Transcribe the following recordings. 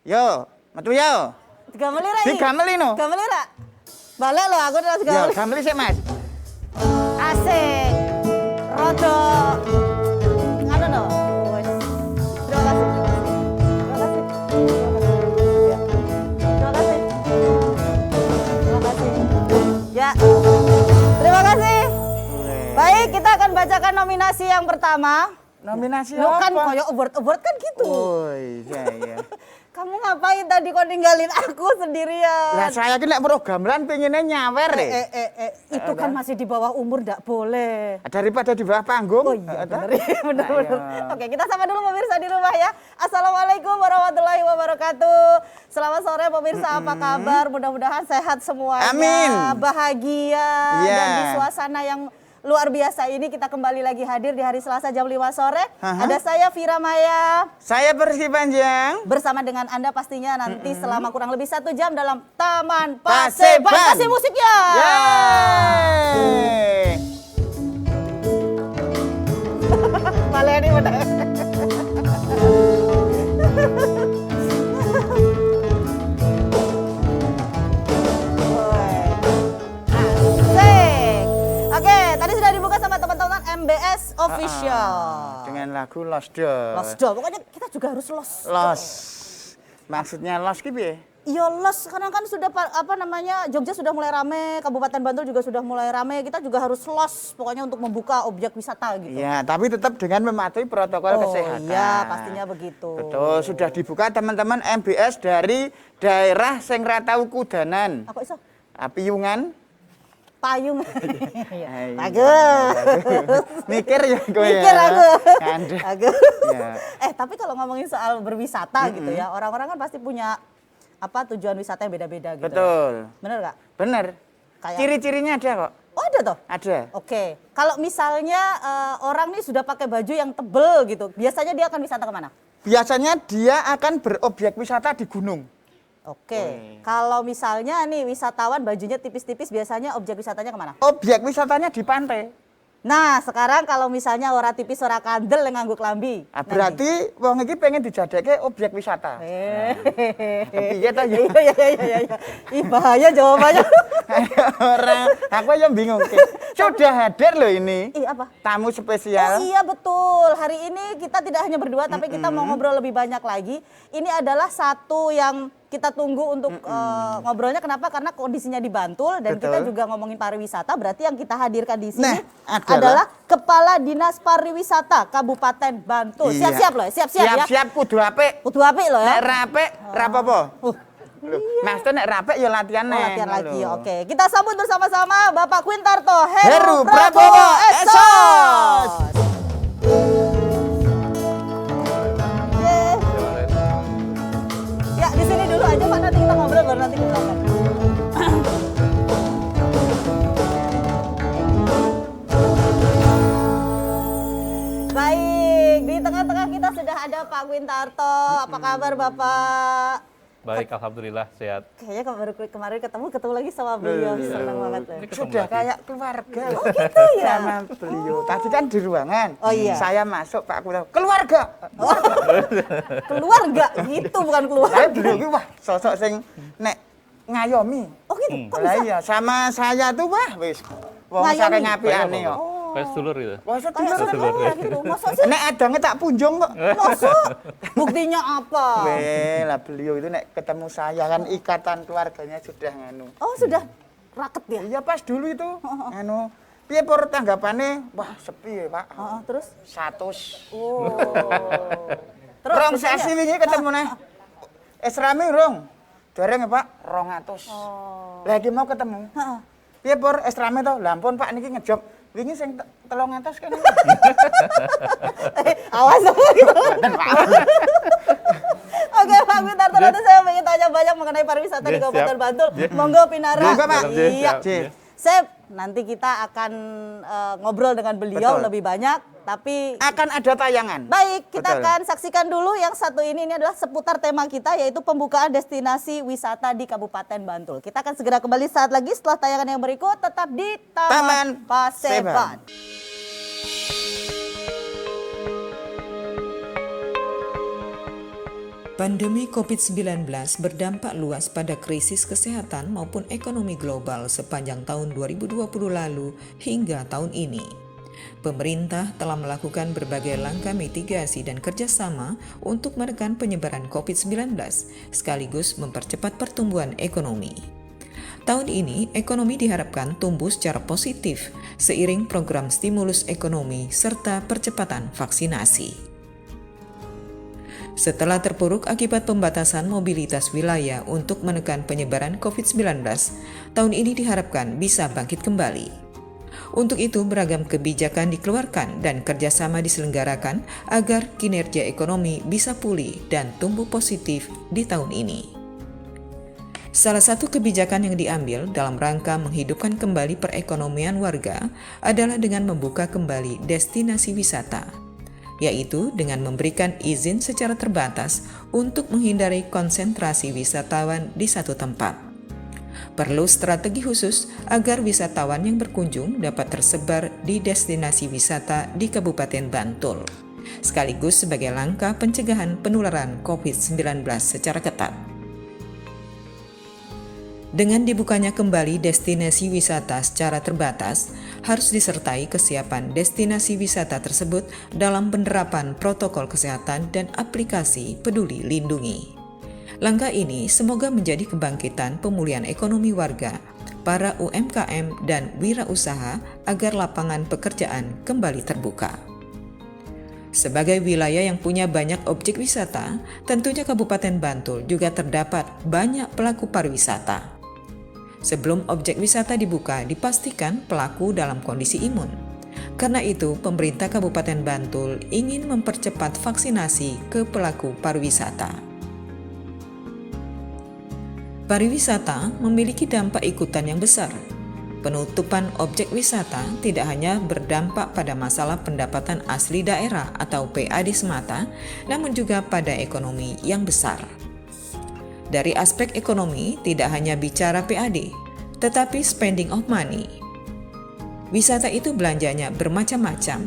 Yo, metu yo. Digameli ra iki? Digameli no. Gameli ra? Balik lho aku terus Yo, gameli. gameli sik, Mas. Asik. Rodo. Ngono no. Wes. Terima kasih. Terima kasih. Ya. Terima kasih. Terima kasih. Ya. Terima kasih. Baik, kita akan bacakan nominasi yang pertama. Nominasi Lo apa? kan koyo award kan gitu. Oh, iya. Kamu ngapain tadi kok ninggalin aku sendirian? Lah saya ki nek pro gamelan pengennya nyawer deh. Itu kan masih di bawah umur, ndak boleh. Daripada di bawah panggung. Oh iya benar. Oke, kita sama dulu pemirsa di rumah ya. Assalamualaikum warahmatullahi wabarakatuh. Selamat sore pemirsa, apa kabar? Mudah-mudahan sehat semuanya. Amin. Bahagia Iya. dan di suasana yang luar biasa ini kita kembali lagi hadir di hari Selasa jam 5 sore. Ada saya Vira Maya. Saya Persib Panjang. Bersama dengan Anda pastinya nanti selama kurang lebih 1 jam dalam Taman Paseban. Paseban. Kasih musiknya. Yeay. Baleni bener. Asik. Oke, tadi sudah dibuka sama teman-teman MBS Official. Dengan lagu Lost Doll. Lost Doll. Pokoknya kita juga harus lost. Lost. Maksudnya lost ki piye? Iya los, karena kan sudah Jogja sudah mulai rame, Kabupaten Bantul juga sudah mulai rame, kita juga harus los pokoknya untuk membuka objek wisata gitu. Iya, tapi tetap dengan mematuhi protokol kesehatan. Iya, pastinya begitu. Betul, sudah dibuka teman-teman MBS dari daerah sing ra tau kudanan. Aku iso Piungan. payung. Iya. Bagus. Mikir ya kowe. Mikir aku. Ngandel. Bagus. Ya. Tapi kalau ngomongin soal berwisata gitu ya, orang-orang kan pasti punya tujuan wisata yang beda-beda gitu. Betul. Bener nggak? Bener. Kayak- Ciri-cirinya ada kok. Oh ada toh? Ada. Oke, kalau misalnya orang nih sudah pakai baju yang tebel gitu, biasanya dia akan wisata kemana? Biasanya dia akan berobjek wisata di gunung. Oke, kalau misalnya nih wisatawan bajunya tipis-tipis, biasanya objek wisatanya kemana? Objek wisatanya di pantai. Nah, sekarang kalau misalnya ora tipis, ora kandel yang nganggo klambi. Berarti wong iki pengen dijadiake objek wisata. Kepiye ta ya? Iya. Ih, bahaya jawabannya. Orang, aku yang bingung. Sudah hadir loh ini. Ih, apa? Tamu Oh spesial. iya betul, hari ini kita tidak hanya berdua tapi kita mau ngobrol lebih banyak lagi. Ini adalah satu yang kita tunggu untuk ngobrolnya. Kenapa? Karena kondisinya di Bantul dan kita Betul. juga ngomongin pariwisata. Berarti yang kita hadirkan di sini Nah, adalah Kepala Dinas Pariwisata Kabupaten Bantul. Iya. Siap-siap loh, siap-siap ya. Siap-siap kudu apik. Kudu apik loh ya. Nek ra apik, ra apa-apa. Loh, Maksudnya nek ra apik ya latihan Oh, neh. latihan lagi, Lho. oke. Kita sambut bersama-sama Bapak Quintarto Heru Heru Prabowo Prabowo Esos. Esos. Yeay. Ya, di sini dulu aja Pak, nanti kita ngobrol baru nanti ke belakang. Baik, di tengah-tengah kita sudah ada Pak Quintarto. Apa kabar Bapak? Baik, alhamdulillah sehat. Kayaknya kemarin ketemu lagi sama beliau. Senang banget loh. Sudah kayak keluarga. Oh gitu ya? Sama beliau. Tadi kan di ruangan. Oh iya. Saya masuk Pak Kulo. Keluarga. Keluar nggak? Gitu bukan keluar. Saya beliau ki wah sosok sing nek ngayomi. Oh gitu, kok Lah bisa? iya, sama saya tuh wah wis. Wong Ngayomi? saking ngapiane yo. Kayak sedulur gitu. Wah Kayak sedulur. saudara gitu. Masa sih? Nek adange tak punjung kok. Masa? Buktinya apa? Weh, lah beliau itu nek ketemu saya kan ikatan keluarganya sudah nganu. Oh sudah raket ya? Iya pas dulu itu nganu. Piye pur tanggapane? Wah, sepi ya, Pak. Terus? 100. Oh. Rong terus ya? sasi wingi ketemu neh. Rame rong. Dereng ya, Pak, 200. Oh. Lah iki mau ketemu. Heeh. Piye pur rame to? Lah ampun Pak niki ngejob. Wingi sing 300 kan. Awas gitu. Oke Pak Quintarto, nanti saya ingin tanya banyak mengenai pariwisata di Iya, Kabupaten siap. Bantul. Iya. Monggo Pinara. Monggo, Pak. Iya. Siap. Sip, nanti kita akan ngobrol dengan beliau Betul. lebih banyak. Tapi Akan ada tayangan. baik, kita Betul. akan saksikan dulu yang satu ini adalah seputar tema kita yaitu pembukaan destinasi wisata di Kabupaten Bantul. Kita akan segera kembali saat lagi setelah tayangan yang berikut, tetap di Taman Taman Paseban. Paseban. 。 . 「Pandemi COVID-19 berdampak luas pada krisis kesehatan maupun ekonomi global sepanjang tahun 2020 lalu hingga tahun ini. Pemerintah telah melakukan berbagai langkah mitigasi dan kerjasama untuk menekan penyebaran COVID-19, sekaligus mempercepat pertumbuhan ekonomi. Tahun ini, ekonomi diharapkan tumbuh secara positif seiring program stimulus ekonomi serta percepatan vaksinasi. Setelah terpuruk akibat pembatasan mobilitas wilayah untuk menekan penyebaran COVID-19, tahun ini diharapkan bisa bangkit kembali. Untuk itu, beragam kebijakan dikeluarkan dan kerjasama diselenggarakan agar kinerja ekonomi bisa pulih dan tumbuh positif di tahun ini. Salah satu kebijakan yang diambil dalam rangka menghidupkan kembali perekonomian warga adalah dengan membuka kembali destinasi wisata, yaitu dengan memberikan izin secara terbatas untuk menghindari konsentrasi wisatawan di satu tempat. Perlu strategi khusus agar wisatawan yang berkunjung dapat tersebar di destinasi wisata di Kabupaten Bantul, sekaligus sebagai langkah pencegahan penularan COVID-19 secara ketat. Dengan dibukanya kembali destinasi wisata secara terbatas, harus disertai kesiapan destinasi wisata tersebut dalam penerapan protokol kesehatan dan aplikasi Peduli Lindungi. Langkah ini semoga menjadi kebangkitan pemulihan ekonomi warga, para UMKM dan wirausaha agar lapangan pekerjaan kembali terbuka. Sebagai wilayah yang punya banyak objek wisata, tentunya Kabupaten Bantul juga terdapat banyak pelaku pariwisata. Sebelum objek wisata dibuka, dipastikan pelaku dalam kondisi imun. Karena itu, pemerintah Kabupaten Bantul ingin mempercepat vaksinasi ke pelaku pariwisata. Pariwisata memiliki dampak ikutan yang besar. Penutupan objek wisata tidak hanya berdampak pada masalah pendapatan asli daerah atau PAD semata, namun juga pada ekonomi yang besar. Dari aspek ekonomi, tidak hanya bicara PAD, tetapi spending of money. Wisata itu belanjanya bermacam-macam.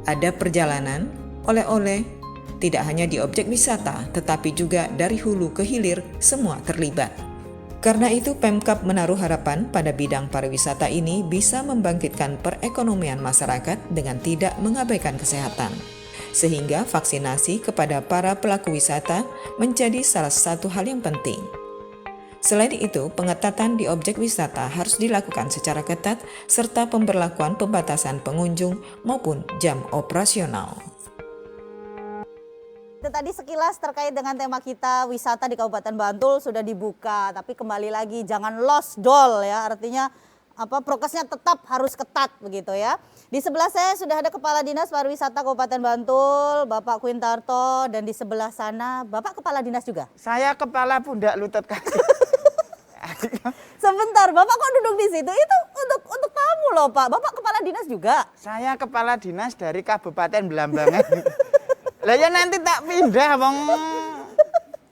Ada perjalanan, oleh-oleh, tidak hanya di objek wisata, tetapi juga dari hulu ke hilir, semua terlibat. Karena itu, Pemkab menaruh harapan pada bidang pariwisata ini bisa membangkitkan perekonomian masyarakat dengan tidak mengabaikan kesehatan. Sehingga vaksinasi kepada para pelaku wisata menjadi salah satu hal yang penting. Selain itu, pengetatan di objek wisata harus dilakukan secara ketat serta pemberlakuan pembatasan pengunjung maupun jam operasional. Itu tadi sekilas terkait dengan tema kita, wisata di Kabupaten Bantul sudah dibuka, tapi kembali lagi jangan lost doll ya, artinya prokesnya tetap harus ketat begitu ya. Di sebelah saya sudah ada Kepala Dinas Pariwisata Kabupaten Bantul, Bapak Quintarto, dan di sebelah sana Bapak Kepala Dinas juga. Saya kepala pundak lutut kaki. Sebentar, Bapak kok duduk di situ? Itu untuk tamu loh Pak. Bapak Kepala Dinas juga. Saya kepala dinas dari Kabupaten Belambangan. Lah ya nanti tak pindah, wong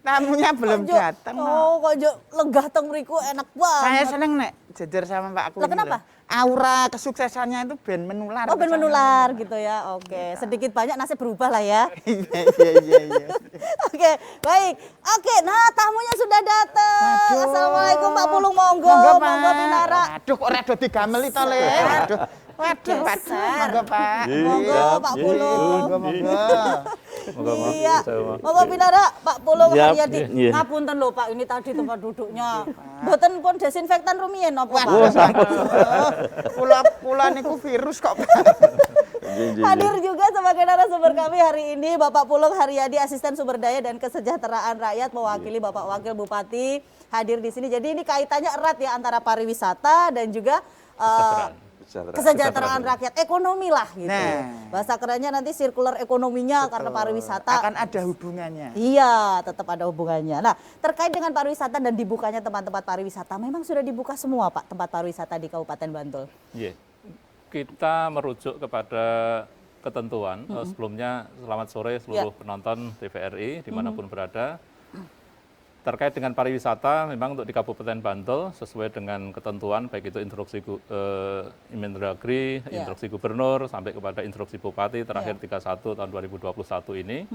tamunya belum datang. Oh, kok legah teng mriku enak banget. Saya seneng nek jejer sama Pak Kun. Lah kenapa? Aura kesuksesannya itu ben menular. Oh, ben menular gitu ya. Oke, sedikit banyak nasib berubah lah ya. Iya. Oke, baik. Oke, nah tamunya sudah datang. Waduh. Assalamualaikum Pak Pulung, monggo. Monggo Pinara. Aduh, kok rada digameli to, Le. Waduh, monggo Pak. Monggo Pak Pulung. Monggo. Iya. Monggo Pinara, Pak Pulung Haryadi. Ngapunten lho Pak, ini tadi tempat duduknya. Mboten pun desinfektan rumiyin apa Pak? Pula niku virus kok. Hadir juga sebagai narasumber kami hari ini Bapak Pulung Haryadi, Asisten Sumber Daya dan Kesejahteraan Rakyat, mewakili Bapak Wakil Bupati hadir di sini. Jadi ini kaitannya erat ya antara pariwisata dan juga kesejahteraan rakyat, ekonomi lah gitu. Nah. Bahasa kerennya nanti circular ekonominya. Betul. Karena pariwisata akan ada hubungannya. Iya, tetap ada hubungannya. Nah, terkait dengan pariwisata dan dibukanya tempat-tempat pariwisata, memang sudah dibuka semua Pak tempat pariwisata di Kabupaten Bantul. Iya. Kita merujuk kepada ketentuan. Sebelumnya selamat sore seluruh penonton TVRI dimanapun berada. Terkait dengan pariwisata, memang untuk di Kabupaten Bantul sesuai dengan ketentuan baik itu instruksi Mendagri, instruksi Gubernur sampai kepada instruksi Bupati terakhir 31 tahun 2021 ini,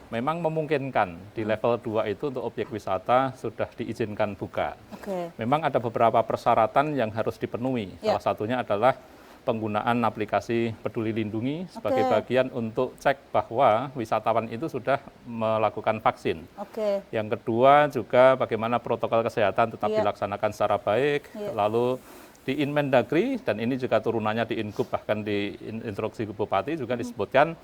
memang memungkinkan di level 2 itu untuk objek wisata sudah diizinkan buka. Oke. Memang ada beberapa persyaratan yang harus dipenuhi. Ya. Salah satunya adalah penggunaan aplikasi Peduli Lindungi sebagai Oke. bagian untuk cek bahwa wisatawan itu sudah melakukan vaksin. Oke. Yang kedua juga bagaimana protokol kesehatan tetap Iya. dilaksanakan secara baik. Iya. Lalu di Inmendagri, dan ini juga turunannya di Ingup, bahkan di instruksi Bupati juga disebutkan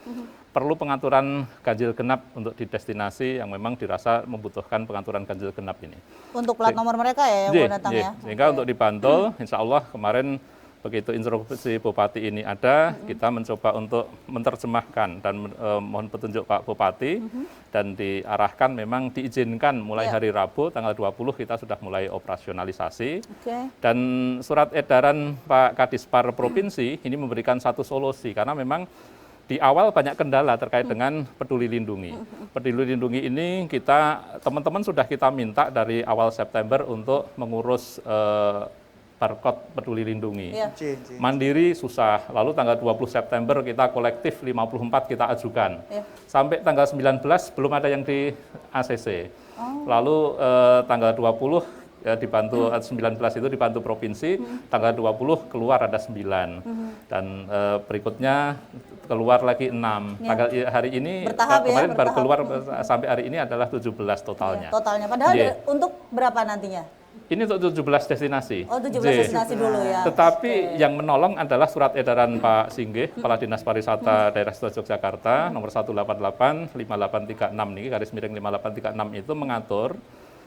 perlu pengaturan ganjil genap untuk di destinasi yang memang dirasa membutuhkan pengaturan ganjil genap ini. Untuk plat nomor mereka ya yang mau datang ya. Sehingga untuk di Bantul, insya Allah kemarin begitu instruksi Bupati ini ada, kita mencoba untuk menerjemahkan dan mohon petunjuk Pak Bupati, dan diarahkan memang diizinkan mulai Ya. hari Rabu tanggal 20 kita sudah mulai operasionalisasi. Oke. Dan surat edaran Pak Kadispar Provinsi ini memberikan satu solusi, karena memang di awal banyak kendala terkait dengan Peduli Lindungi. Peduli Lindungi ini teman-teman sudah kita minta dari awal September untuk mengurus barcode Peduli Lindungi. Iya. Mandiri susah, lalu tanggal 20 September kita kolektif 54 kita ajukan. Iya. Sampai tanggal 19 belum ada yang di ACC. Lalu tanggal 20 ya dibantu 19 itu dibantu provinsi, tanggal 20 keluar ada 9. Dan berikutnya keluar lagi 6. Tanggal hari ini Bertahap ya, kemarin baru bertahap. keluar sampai hari ini adalah 17 totalnya. Totalnya. Padahal Iya. untuk berapa nantinya? Ini untuk 17 destinasi. Oh, 17 J. destinasi dulu ya. Tetapi yang menolong adalah surat edaran Pak Singgih, Kepala Dinas Pariwisata Daerah Istimewa Yogyakarta, nomor 188-5836 nih, garis miring 5836 itu mengatur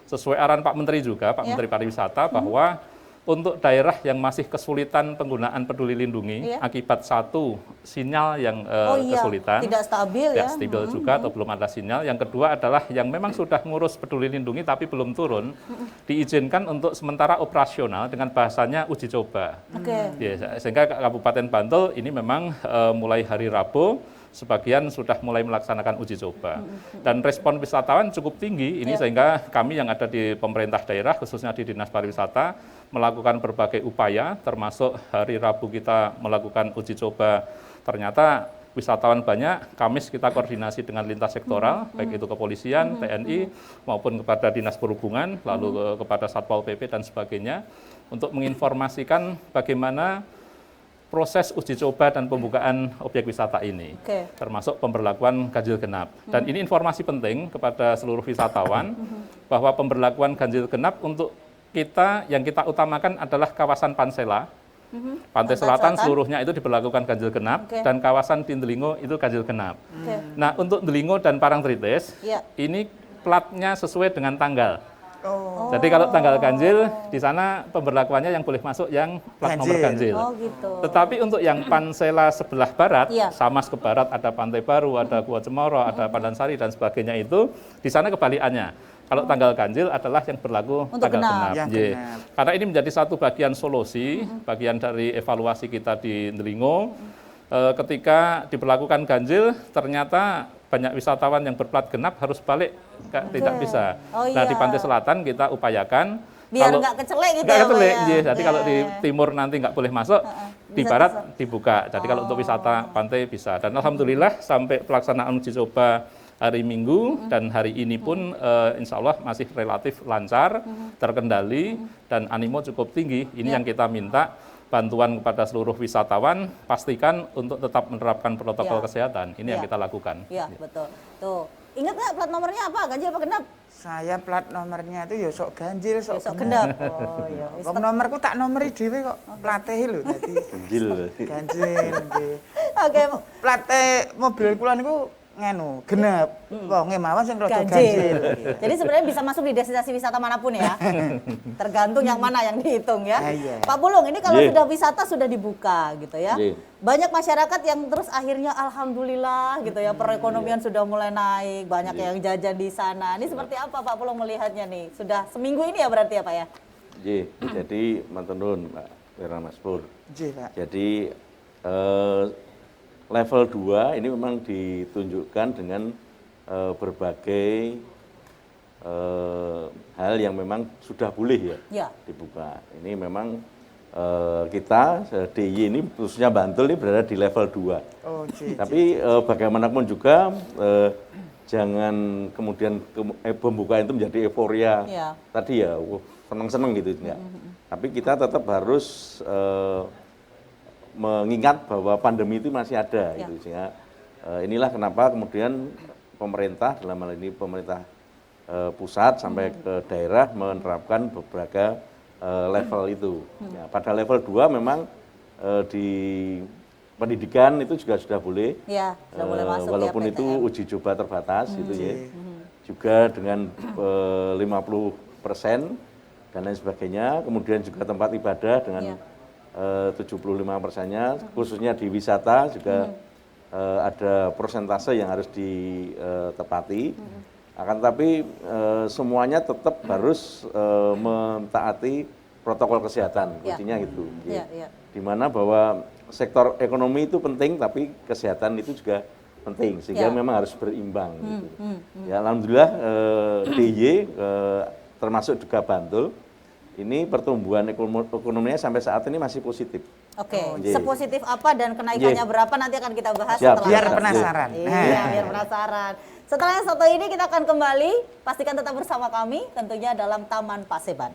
sesuai arahan Pak Menteri juga, Pak Ya. Menteri Pariwisata, bahwa untuk daerah yang masih kesulitan penggunaan Peduli Lindungi Iya. akibat satu sinyal yang Oh iya, kesulitan, tidak stabil ya. tidak stabil juga atau belum ada sinyal. Yang kedua adalah yang memang sudah ngurus Peduli Lindungi tapi belum turun, diizinkan untuk sementara operasional dengan bahasanya uji coba. Oke. Ya, sehingga Kabupaten Bantul ini memang mulai hari Rabu sebagian sudah mulai melaksanakan uji coba. Dan respon wisatawan cukup tinggi ini, sehingga kami yang ada di pemerintah daerah khususnya di Dinas Pariwisata melakukan berbagai upaya, termasuk hari Rabu kita melakukan uji coba. Ternyata wisatawan banyak, Kamis kita koordinasi dengan lintas sektoral, baik itu kepolisian, TNI, maupun kepada Dinas Perhubungan, lalu kepada Satpol PP dan sebagainya, untuk menginformasikan bagaimana proses uji coba dan pembukaan objek wisata ini, Oke. termasuk pemberlakuan ganjil genap. Dan ini informasi penting kepada seluruh wisatawan, bahwa pemberlakuan ganjil genap untuk kita, yang kita utamakan adalah kawasan Pansela, Pantai Selatan seluruhnya itu diberlakukan ganjil genap, Oke. dan kawasan Tindelingo itu ganjil genap. Oke. Nah, untuk Delingo dan Parangtritis, Iya. ini platnya sesuai dengan tanggal. Oh, Jadi kalau tanggal ganjil, di sana pemberlakuannya yang boleh masuk yang plat nomor ganjil. Oh gitu. Tetapi untuk yang Pansela sebelah barat, Iya. Samas ke barat, ada Pantai Baru, ada Gua Cemoro, ada Pandansari dan sebagainya itu, di sana kebalikannya. Kalau tanggal ganjil adalah yang berlaku Untuk tanggal genap. genap. Yang Ye. genap. Karena ini menjadi satu bagian solusi, bagian dari evaluasi kita di Delingo. Ketika diberlakukan ganjil, ternyata banyak wisatawan yang berplat genap harus balik, tidak bisa. Oh, Nah, di iya. Pantai Selatan kita upayakan Biar kalau- nggak kecelek gitu nggak ya, Pak, kecelek, ya? iya. Jadi Iya, kalau di iya. timur nanti nggak boleh masuk, di Bisa barat masuk. dibuka. Jadi kalau untuk wisata pantai bisa. Dan alhamdulillah sampai pelaksanaan uji coba hari Minggu dan hari ini pun insya Allah masih relatif lancar, terkendali, dan animo cukup tinggi. Ini Ya. yang kita minta bantuan kepada seluruh wisatawan, pastikan untuk tetap menerapkan protokol Ya. kesehatan. Ini yang Ya. kita lakukan. Iya, betul. Tuh. Ingat nggak plat nomornya apa? Ganjil apa genap? saya plat nomornya itu ya sok ganjil, sok Besok genap. genap. Oh iya. Wis Kok nomorku tak nomori dhewe kok. Plate lho dadi Ganjil. ganjil nggih. Oke, Plate mobil kula niku nganu, genep. Wonge mawon sing rada ganjil. ganjil. Jadi sebenarnya bisa masuk di destinasi wisata manapun ya. Tergantung yang mana yang dihitung ya. Iya. Pak Pulung, ini kalau Iya. sudah wisata sudah dibuka gitu ya. Iya. Banyak masyarakat yang terus akhirnya alhamdulillah gitu ya, perekonomian sudah mulai naik, banyak yang jajan di sana. Ini seperti apa Pak Pulung melihatnya nih? Sudah seminggu ini ya berarti ya Pak ya? Nggih, jadi matur nuwun Pak Wira Mas Pur. Nggih, Pak. Jadi level 2 ini memang ditunjukkan dengan berbagai hal yang memang sudah boleh ya Ya. dibuka. Ini memang kita DIY ini khususnya Bantul ini berada di level 2. Oh, nggih. Tapi bagaimanapun juga jangan kemudian pembukaan itu menjadi euforia Iya. tadi ya, seneng-seneng gitu enggak. Tapi kita tetap harus mengingat bahwa pandemi itu masih ada Ya. gitu, sehingga inilah kenapa kemudian pemerintah, dalam hal ini pemerintah pusat sampai ke daerah menerapkan beberapa level itu. Ya, pada level 2 memang di pendidikan itu juga sudah boleh, Ya, sudah boleh masuk walaupun ya itu PTM. uji coba terbatas gitu ya. Juga dengan 50% dan lain sebagainya. Kemudian juga tempat ibadah dengan 75%-nya, khususnya di wisata juga ada persentase yang harus ditepati. Akan tetapi semuanya tetap harus mentaati protokol kesehatan, Ya. kuncinya gitu. Ya, ya. Di mana bahwa sektor ekonomi itu penting, tapi kesehatan itu juga penting, sehingga Ya. memang harus berimbang. Gitu. Ya, alhamdulillah DIY termasuk juga Bantul, ini pertumbuhan ekonominya sampai saat ini masih positif. Oke, Iya. sepositif apa dan kenaikannya Iya. berapa nanti akan kita bahas Siap, setelah biar yang satu. penasaran. Iya, biar penasaran. Setelah yang satu ini kita akan kembali, pastikan tetap bersama kami tentunya dalam Taman Paseban.